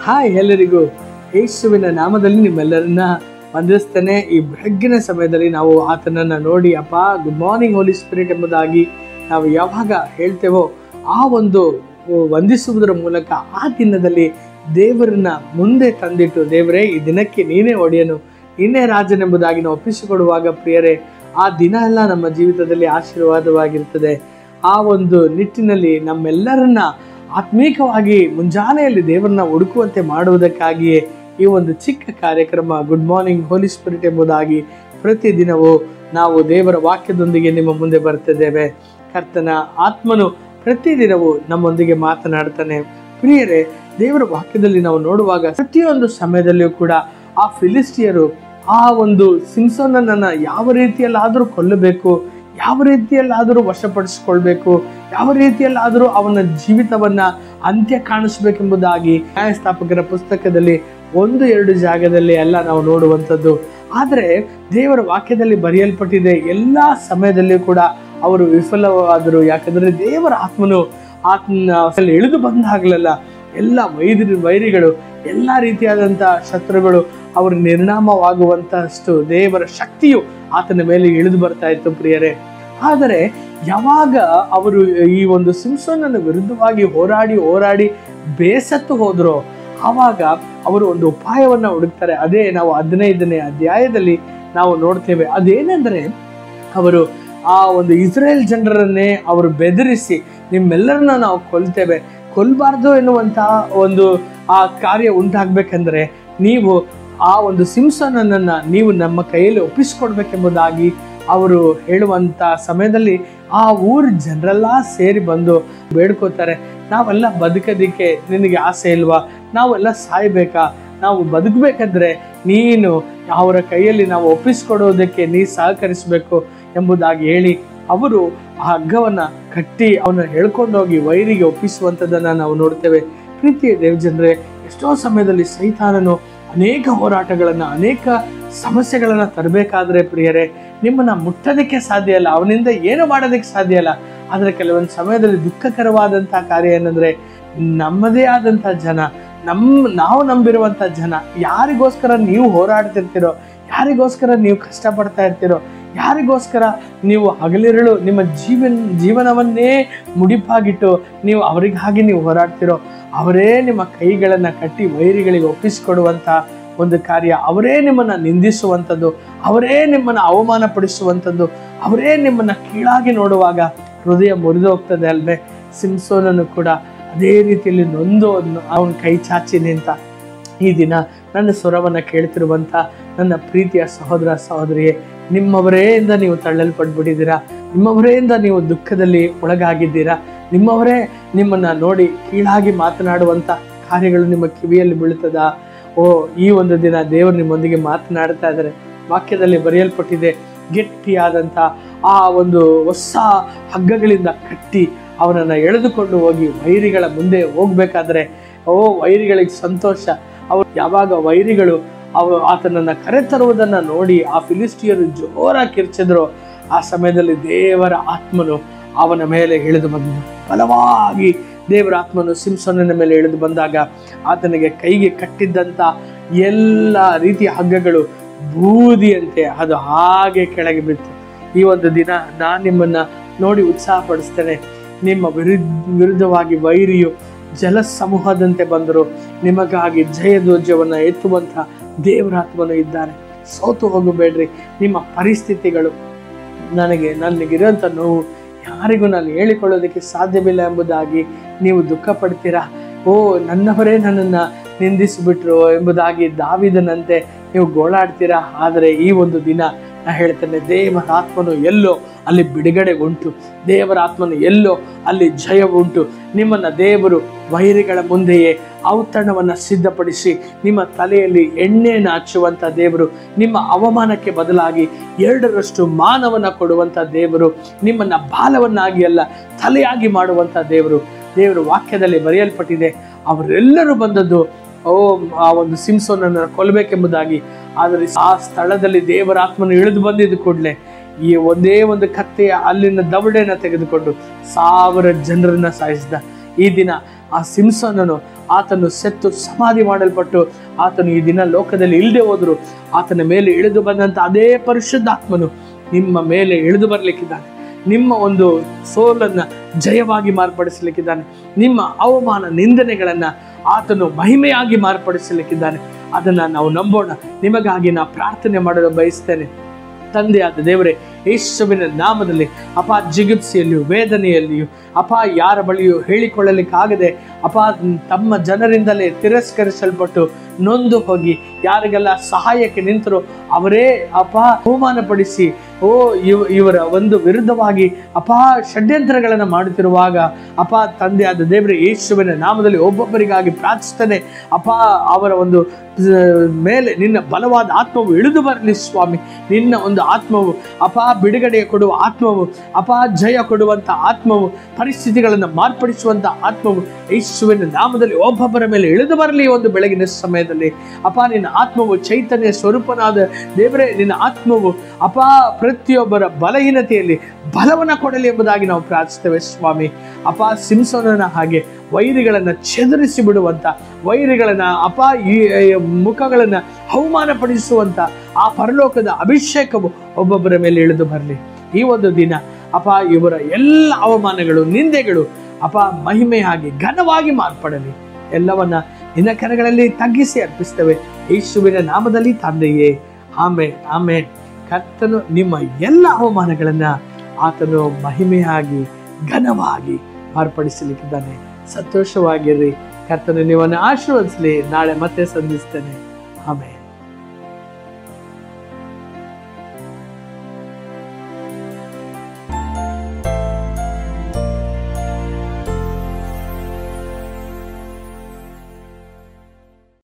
Hi ಎಲ್ಲರಿಗೂ, ಯೇಸುವಿನ ನಾಮದಲ್ಲಿ ನಿಮ್ಮೆಲ್ಲರನ್ನ ವಂದಿಸ್ತೇನೆ. ಈ ಬೆಳಗ್ಗಿನ ಸಮಯದಲ್ಲಿ ನಾವು ಆತನನ್ನು ನೋಡಿ ಅಪ್ಪ ಗುಡ್ ಮಾರ್ನಿಂಗ್ ಹೋಲಿ ಸ್ಪಿರಿಟ್ ಎಂಬುದಾಗಿ ನಾವು ಯಾವಾಗ ಹೇಳ್ತೇವೋ ಆ ಒಂದು ವಂದಿಸುವುದರ ಮೂಲಕ ಆ ದಿನದಲ್ಲಿ ದೇವರನ್ನ ಮುಂದೆ ತಂದಿಟ್ಟು, ದೇವರೇ ಈ ದಿನಕ್ಕೆ ನೀನೇ ಒಡೆಯನು, ನೀನೇ ರಾಜನೆಂಬುದಾಗಿ ನಾವು ಒಪ್ಪಿಸಿಕೊಡುವಾಗ ಪ್ರಿಯರೇ, ಆ ದಿನ ಎಲ್ಲ ನಮ್ಮ ಜೀವಿತದಲ್ಲಿ ಆಶೀರ್ವಾದವಾಗಿರ್ತದೆ. ಆ ಒಂದು ನಿಟ್ಟಿನಲ್ಲಿ ನಮ್ಮೆಲ್ಲರನ್ನ ಆತ್ಮೀಕವಾಗಿ ಮುಂಜಾನೆಯಲ್ಲಿ ದೇವರನ್ನ ಹುಡುಕುವಂತೆ ಮಾಡುವುದಕ್ಕಾಗಿಯೇ ಈ ಒಂದು ಚಿಕ್ಕ ಕಾರ್ಯಕ್ರಮ ಗುಡ್ ಮಾರ್ನಿಂಗ್ ಹೋಲಿ ಸ್ಪಿರಿಟ್ ಎಂಬುದಾಗಿ ಪ್ರತಿದಿನವೂ ನಾವು ದೇವರ ವಾಕ್ಯದೊಂದಿಗೆ ನಿಮ್ಮ ಮುಂದೆ ಬರ್ತಿದ್ದೇವೆ. ಕರ್ತನ ಆತ್ಮನು ಪ್ರತಿದಿನವೂ ನಮ್ಮೊಂದಿಗೆ ಮಾತನಾಡ್ತಾನೆ. ಪ್ರಿಯರೇ, ದೇವರ ವಾಕ್ಯದಲ್ಲಿ ನಾವು ನೋಡುವಾಗ ಪ್ರತಿಯೊಂದು ಸಮಯದಲ್ಲಿಯೂ ಕೂಡ ಆ ಫಿಲಿಸ್ಟಿಯರು ಆ ಒಂದು ಸಿಂಸೋನನನ್ನು ಯಾವ ರೀತಿಯಲ್ಲಾದರೂ ಕೊಲ್ಲಬೇಕು, ಯಾವ ರೀತಿಯಲ್ಲಾದರೂ ವಶಪಡಿಸಿಕೊಳ್ಬೇಕು, ಯಾವ ರೀತಿಯಲ್ಲಾದರೂ ಅವನ ಜೀವಿತವನ್ನ ಅಂತ್ಯ ಕಾಣಿಸ್ಬೇಕೆಂಬುದಾಗಿ ನ್ಯಾಯಸ್ಥಾಪಕರ ಪುಸ್ತಕದಲ್ಲಿ 1-2 ಜಾಗದಲ್ಲಿ ಎಲ್ಲ ನಾವು ನೋಡುವಂಥದ್ದು. ಆದರೆ ದೇವರ ವಾಕ್ಯದಲ್ಲಿ ಬರೆಯಲ್ಪಟ್ಟಿದೆ, ಎಲ್ಲ ಸಮಯದಲ್ಲಿಯೂ ಕೂಡ ಅವರು ವಿಫಲವಾದರು. ಯಾಕಂದರೆ ದೇವರ ಆತ್ಮನು ಆತ್ಮನ ಇಳಿದು ಬಂದಾಗಲೆಲ್ಲ ಎಲ್ಲ ವೈರಿಗಳು, ಎಲ್ಲ ರೀತಿಯಾದಂಥ ಶತ್ರುಗಳು ಅವರು ನಿರ್ನಾಮವಾಗುವಂತಹಷ್ಟು ದೇವರ ಶಕ್ತಿಯು ಆತನ ಮೇಲೆ ಇಳಿದು ಬರ್ತಾ ಇತ್ತು ಪ್ರಿಯರೇ. ಆದರೆ ಯಾವಾಗ ಅವರು ಈ ಒಂದು ಸಿಂಸೋನನ ವಿರುದ್ಧವಾಗಿ ಹೋರಾಡಿ ಬೇಸತ್ತು ಹೋದ್ರೋ ಆವಾಗ ಅವರು ಒಂದು ಉಪಾಯವನ್ನು ಹುಡುಕ್ತಾರೆ. ಅದೇ ನಾವು 15ನೇ ಅಧ್ಯಾಯದಲ್ಲಿ ನಾವು ನೋಡ್ತೇವೆ. ಅದೇನೆಂದರೆ, ಅವರು ಆ ಒಂದು ಇಸ್ರೇಲ್ ಜನರನ್ನೇ ಅವರು ಬೆದರಿಸಿ ನಿಮ್ಮೆಲ್ಲರನ್ನ ನಾವು ಕೊಲ್ಲಬಾರ್ದು ಎನ್ನುವಂತಹ ಒಂದು ಆ ಕಾರ್ಯ ಉಂಟಾಗಬೇಕಂದ್ರೆ ನೀವು ಆ ಒಂದು ಸಿಂಸೋನನನ್ನ ನೀವು ನಮ್ಮ ಕೈಯಲ್ಲಿ ಒಪ್ಪಿಸಿಕೊಡ್ಬೇಕೆಂಬುದಾಗಿ ಅವರು ಹೇಳುವಂಥ ಸಮಯದಲ್ಲಿ ಆ ಊರ ಜನರೆಲ್ಲ ಸೇರಿ ಬಂದು ಬೇಡ್ಕೋತಾರೆ. ನಾವೆಲ್ಲ ಬದುಕೋದಿಕ್ಕೆ ನಿನಗೆ ಆಸೆ ಇಲ್ವಾ? ನಾವೆಲ್ಲ ಸಾಯ್ಬೇಕಾ? ನಾವು ಬದುಕಬೇಕಂದ್ರೆ ನೀನು ಅವರ ಕೈಯಲ್ಲಿ ನಾವು ಒಪ್ಪಿಸಿಕೊಡೋದಕ್ಕೆ ನೀ ಸಹಕರಿಸಬೇಕು ಎಂಬುದಾಗಿ ಹೇಳಿ ಅವರು ಆ ಹಗ್ಗವನ್ನು ಕಟ್ಟಿ ಅವನ್ನ ಹೇಳ್ಕೊಂಡೋಗಿ ವೈರಿಗೆ ಒಪ್ಪಿಸುವಂಥದ್ದನ್ನು ನಾವು ನೋಡ್ತೇವೆ. ಪ್ರೀತಿಯ ದೇವಜನರೇ, ಎಷ್ಟೋ ಸಮಯದಲ್ಲಿ ಸೈತಾನನು ಅನೇಕ ಹೋರಾಟಗಳನ್ನು, ಅನೇಕ ಸಮಸ್ಯೆಗಳನ್ನು ತರಬೇಕಾದ್ರೆ ಪ್ರಿಯರೇ, ನಿಮ್ಮನ್ನು ಮುಟ್ಟೋದಕ್ಕೆ ಸಾಧ್ಯ ಇಲ್ಲ, ಅವನಿಂದ ಏನು ಮಾಡೋದಕ್ಕೆ ಸಾಧ್ಯ ಇಲ್ಲ. ಆದರೆ ಕೆಲವೊಂದು ಸಮಯದಲ್ಲಿ ದುಃಖಕರವಾದಂಥ ಕಾರ್ಯ ಏನಂದರೆ, ನಮ್ಮದೇ ಆದಂಥ ಜನ, ನಾವು ನಂಬಿರುವಂಥ ಜನ, ಯಾರಿಗೋಸ್ಕರ ನೀವು ಹೋರಾಡ್ತಿರ್ತೀರೋ, ಯಾರಿಗೋಸ್ಕರ ನೀವು ಕಷ್ಟಪಡ್ತಾ ಇರ್ತೀರೋ, ಯಾರಿಗೋಸ್ಕರ ನೀವು ಹಗಲಿರುಳು ನಿಮ್ಮ ಜೀವನವನ್ನೇ ಮುಡಿಪಾಗಿಟ್ಟು ನೀವು ಅವರಿಗಾಗಿ ನೀವು ಹೋರಾಡ್ತಿರೋ, ಅವರೇ ನಿಮ್ಮ ಕೈಗಳನ್ನು ಕಟ್ಟಿ ವೈರಿಗಳಿಗೆ ಒಪ್ಪಿಸಿಕೊಡುವಂಥ ಒಂದು ಕಾರ್ಯ, ಅವರೇ ನಿಮ್ಮನ್ನು ನಿಂದಿಸುವಂಥದ್ದು, ಅವರೇ ನಿಮ್ಮನ್ನು ಅವಮಾನಪಡಿಸುವಂಥದ್ದು, ಅವರೇ ನಿಮ್ಮನ್ನು ಕೀಳಾಗಿ ನೋಡುವಾಗ ಹೃದಯ ಮುರಿದು ಹೋಗ್ತದೆ ಅಲ್ವೇ? ಸಿಂಸೋನನು ಕೂಡ ಅದೇ ರೀತಿಯಲ್ಲಿ ನೊಂದು ಅವನ ಕೈ ಚಾಚಿ ನಿಂತ. ಈ ದಿನ ನನ್ನ ಸ್ವರವನ್ನು ಕೇಳ್ತಿರುವಂಥ ನನ್ನ ಪ್ರೀತಿಯ ಸಹೋದರ ಸಹೋದರಿಯೇ, ನಿಮ್ಮವರೇಯಿಂದ ನೀವು ತಳ್ಳಲ್ಪಟ್ಬಿಟ್ಟಿದ್ದೀರಾ, ನಿಮ್ಮವರೇಯಿಂದ ನೀವು ದುಃಖದಲ್ಲಿ ಒಳಗಾಗಿದ್ದೀರಾ, ನಿಮ್ಮವರೇ ನಿಮ್ಮನ್ನು ನೋಡಿ ಕೀಳಾಗಿ ಮಾತನಾಡುವಂಥ ಕಾರ್ಯಗಳು ನಿಮ್ಮ ಕಿವಿಯಲ್ಲಿ ಬೀಳ್ತದಾ? ಈ ಒಂದು ದಿನ ದೇವರು ನಿಮ್ಮೊಂದಿಗೆ ಮಾತನಾಡ್ತಾ ಇದ್ದಾರೆ. ವಾಕ್ಯದಲ್ಲಿ ಬರೆಯಲ್ಪಟ್ಟಿದೆ, ಗಟ್ಟಿಯಾದಂಥ ಆ ಒಂದು ಹೊಸ ಹಗ್ಗಗಳಿಂದ ಕಟ್ಟಿ ಅವನನ್ನು ಎಳೆದುಕೊಂಡು ಹೋಗಿ ವೈರಿಗಳ ಮುಂದೆ ಹೋಗ್ಬೇಕಾದ್ರೆ ವೈರಿಗಳಿಗೆ ಸಂತೋಷ. ಅವರು ಯಾವಾಗ ವೈರಿಗಳು ಆತನನ್ನು ಕರೆತರುವುದನ್ನು ನೋಡಿ ಆ ಫಿಲಿಸ್ಟಿಯರು ಜೋರಾಗಿ ಕಿರ್ಚಿದ್ರು, ಆ ಸಮಯದಲ್ಲಿ ದೇವರ ಆತ್ಮನು ಅವನ ಮೇಲೆ ಇಳಿದು ಬಂದನು. ಬಲವಾಗಿ ದೇವರ ಆತ್ಮನು ಸಿಂಸೋನನ ಮೇಲೆ ಇಳಿದು ಬಂದಾಗ ಆತನಿಗೆ ಕೈಗೆ ಕಟ್ಟಿದ್ದಂಥ ಎಲ್ಲ ರೀತಿಯ ಹಗ್ಗಗಳು ಬೂದಿಯಂತೆ ಅದು ಹಾಗೆ ಕೆಳಗೆ ಬಿತ್ತು. ಈ ಒಂದು ದಿನ ನಾನು ನಿಮ್ಮನ್ನು ನೋಡಿ ಉತ್ಸಾಹಪಡಿಸ್ತೇನೆ. ನಿಮ್ಮ ವಿರುದ್ಧವಾಗಿ ವೈರಿಯು ಜಲ ಸಮೂಹದಂತೆ ಬಂದರು, ನಿಮಗಾಗಿ ಜಯಧ್ವಜವನ್ನು ಎತ್ತುವಂಥ ದೇವರಾತ್ಮನು ಇದ್ದಾನೆ. ಸೋತು ಹೋಗಬೇಡ್ರಿ. ನಿಮ್ಮ ಪರಿಸ್ಥಿತಿಗಳು, ನನಗಿರೋಂಥ ನೋವು ಯಾರಿಗೂ ನಾನು ಹೇಳಿಕೊಳ್ಳೋದಕ್ಕೆ ಸಾಧ್ಯವಿಲ್ಲ ಎಂಬುದಾಗಿ ನೀವು ದುಃಖ ಪಡ್ತೀರಾ. ನನ್ನವರೇ ನನ್ನನ್ನು ನಿಂದಿಸಿಬಿಟ್ರು ಎಂಬುದಾಗಿ ದಾವೀದನಂತೆ ನೀವು ಗೋಳಾಡ್ತೀರಾ. ಆದರೆ ಈ ಒಂದು ದಿನ ನಾ ಹೇಳ್ತೇನೆ, ದೇವರ ಆತ್ಮನು ಎಲ್ಲೋ ಅಲ್ಲಿ ಬಿಡುಗಡೆ ಉಂಟು, ದೇವರ ಆತ್ಮನು ಎಲ್ಲೋ ಅಲ್ಲಿ ಜಯ ಉಂಟು. ನಿಮ್ಮನ್ನು ದೇವರು ವೈರಿಗಳ ಮುಂದೆಯೇ ಔತಣವನ್ನು ಸಿದ್ಧಪಡಿಸಿ ನಿಮ್ಮ ತಲೆಯಲ್ಲಿ ಎಣ್ಣೆಯನ್ನು ಹಚ್ಚುವಂಥ ದೇವರು, ನಿಮ್ಮ ಅವಮಾನಕ್ಕೆ ಬದಲಾಗಿ 2ರಷ್ಟು ಮಾನವನ್ನು ಕೊಡುವಂಥ ದೇವರು, ನಿಮ್ಮನ್ನು ಬಾಲವನ್ನಾಗಿ ಅಲ್ಲ ತಲೆಯಾಗಿ ಮಾಡುವಂಥ ದೇವರು. ದೇವರ ವಾಕ್ಯದಲ್ಲಿ ಬರೆಯಲ್ಪಟ್ಟಿದೆ, ಅವರೆಲ್ಲರೂ ಬಂದದ್ದು ಆ ಒಂದು ಸಿಂಸೋನನ್ನು ಕೊಲ್ಲಬೇಕೆಂಬುದಾಗಿ. ಆದರೆ ಆ ಸ್ಥಳದಲ್ಲಿ ದೇವರ ಆತ್ಮನು ಇಳಿದು ಬಂದಿದ್ದ ಕೂಡಲೇ ಈ ಒಂದೇ ಒಂದು ಕತ್ತೆಯ ಅಲ್ಲಿನ ದವಡೆಯನ್ನು ತೆಗೆದುಕೊಂಡು 1000 ಜನರನ್ನ ಸಾಯಿಸಿದ. ಈ ದಿನ ಆ ಸಿಂಸೋನನು ಆತನು ಸೆತ್ತು ಸಮಾಧಿ ಮಾಡಲ್ಪಟ್ಟು ಆತನು ಈ ದಿನ ಲೋಕದಲ್ಲಿ ಇಲ್ಲದೆ ಹೋದ್ರು ಆತನ ಮೇಲೆ ಇಳಿದು ಬಂದಂಥ ಅದೇ ಪರಿಶುದ್ಧಾತ್ಮನು ನಿಮ್ಮ ಮೇಲೆ ಇಳಿದು ಬರಲಿಕ್ಕಿದ್ದಾನೆ. ನಿಮ್ಮ ಒಂದು ಸೋಲನ್ನು ಜಯವಾಗಿ ಮಾರ್ಪಡಿಸಲಿಕ್ಕಿದ್ದಾನೆ. ನಿಮ್ಮ ಅವಮಾನ ನಿಂದನೆಗಳನ್ನು ಆತನು ಮಹಿಮೆಯಾಗಿ ಮಾರ್ಪಡಿಸಲಿಕ್ಕಿದ್ದಾನೆ. ಅದನ್ನು ನಾವು ನಂಬೋಣ. ನಿಮಗಾಗಿ ನಾನು ಪ್ರಾರ್ಥನೆ ಮಾಡಲು ಬಯಸ್ತೇನೆ. ತಂದೆಯಾದ ದೇವರೇ, ಯೇಸುವಿನ ನಾಮದಲ್ಲಿ ಅಪ್ಪ, ಜಿಗುಪ್ಸೆಯಲ್ಲಿಯೂ ವೇದನೆಯಲ್ಲಿಯೂ ಅಪ್ಪ, ಯಾರ ಬಳಿಯೂ ಹೇಳಿಕೊಳ್ಳಲಿಕ್ಕಾಗದೆ ಅಪ್ಪ, ತಮ್ಮ ಜನರಿಂದಲೇ ತಿರಸ್ಕರಿಸಲ್ಪಟ್ಟು ನೊಂದು ಹೋಗಿ ಯಾರಿಗೆಲ್ಲ ಸಹಾಯಕ್ಕೆ ನಿಂತರು ಅವರೇ ಅಪ್ಪ ಅವಮಾನಪಡಿಸಿ ಇವರ ಒಂದು ವಿರುದ್ಧವಾಗಿ ಅಪ್ಪ ಷಡ್ಯಂತ್ರಗಳನ್ನು ಮಾಡುತ್ತಿರುವಾಗ ಅಪ್ಪ, ತಂದೆಯಾದ ದೇವರೇ, ಯೇಸುವಿನ ನಾಮದಲ್ಲಿ ಒಬ್ಬೊಬ್ಬರಿಗಾಗಿ ಪ್ರಾರ್ಥಿಸ್ತೇನೆ ಅಪ್ಪ. ಅವರ ಒಂದು ಮೇಲೆ ನಿನ್ನ ಬಲವಾದ ಆತ್ಮವು ಇಳಿದು ಬರಲಿ ಸ್ವಾಮಿ. ನಿನ್ನ ಒಂದು ಆತ್ಮವು ಅಪ್ಪ ಬಿಡುಗಡೆ ಕೊಡುವ ಆತ್ಮವು ಅಪ್ಪ, ಜಯ ಕೊಡುವಂಥ ಆತ್ಮವು, ಪರಿಸ್ಥಿತಿಗಳನ್ನು ಮಾರ್ಪಡಿಸುವಂಥ ಆತ್ಮವು ಯೇಸುವಿನ ನಾಮದಲ್ಲಿ ಒಬ್ಬೊಬ್ಬರ ಮೇಲೆ ಇಳಿದು ಬರಲಿ. ಒಂದು ಬೆಳಗಿನ ಸಮಯದಲ್ಲಿ ಅಪ್ಪ, ನಿನ್ನ ಆತ್ಮವು ಚೈತನ್ಯ ಸ್ವರೂಪನಾದ ದೇವರೇ, ನಿನ್ನ ಆತ್ಮವು ಅಪ್ಪ ಪ್ರತಿಯೊಬ್ಬರ ಬಲಹೀನತೆಯಲ್ಲಿ ಬಲವನ್ನು ಕೊಡಲಿ ಎಂಬುದಾಗಿ ನಾವು ಪ್ರಾರ್ಥಿಸ್ತೇವೆ ಸ್ವಾಮಿ. ಅಪ್ಪ, ಸಿಂಸೋನನ ಹಾಗೆ ವೈರಿಗಳನ್ನು ಚದುರಿಸಿ ಬಿಡುವಂಥ, ವೈರಿಗಳನ್ನು ಅಪ್ಪ ಈ ಮುಖಗಳನ್ನು ಅವಮಾನಪಡಿಸುವಂಥ ಆ ಪರಲೋಕದ ಅಭಿಷೇಕವು ಒಬ್ಬೊಬ್ಬರ ಮೇಲೆ ಇಳಿದು ಬರಲಿ. ಈ ಒಂದು ದಿನ ಅಪ್ಪ, ಇವರ ಎಲ್ಲ ಅವಮಾನಗಳು, ನಿಂದೆಗಳು ಅಪ್ಪ ಮಹಿಮೆಯಾಗಿ ಘನವಾಗಿ ಮಾರ್ಪಡಲಿ. ಎಲ್ಲವನ್ನ ನಿನ್ನ ಕರೆಗಳಲ್ಲಿ ತಗ್ಗಿಸಿ ಅರ್ಪಿಸ್ತೇವೆ ಯೇಸುವಿನ ನಾಮದಲ್ಲಿ ತಂದೆಯೇ, ಆಮೇನ್, ಆಮೇನ್. ಕರ್ತನು ನಿಮ್ಮ ಎಲ್ಲ ಅವಮಾನಗಳನ್ನು ಆತನು ಮಹಿಮೆಯಾಗಿ ಘನವಾಗಿ ಮಾರ್ಪಡಿಸಲಿಕ್ಕಿದ್ದಾನೆ. ಸಂತೋಷವಾಗಿರ್ರಿ. ಕರ್ತನು ನಿಮ್ಮನ್ನು ಆಶೀರ್ವದಿಸಲಿ. ನಾಳೆ ಮತ್ತೆ ಸಂಧಿಸ್ತೇನೆ. ಆಮೇನ್.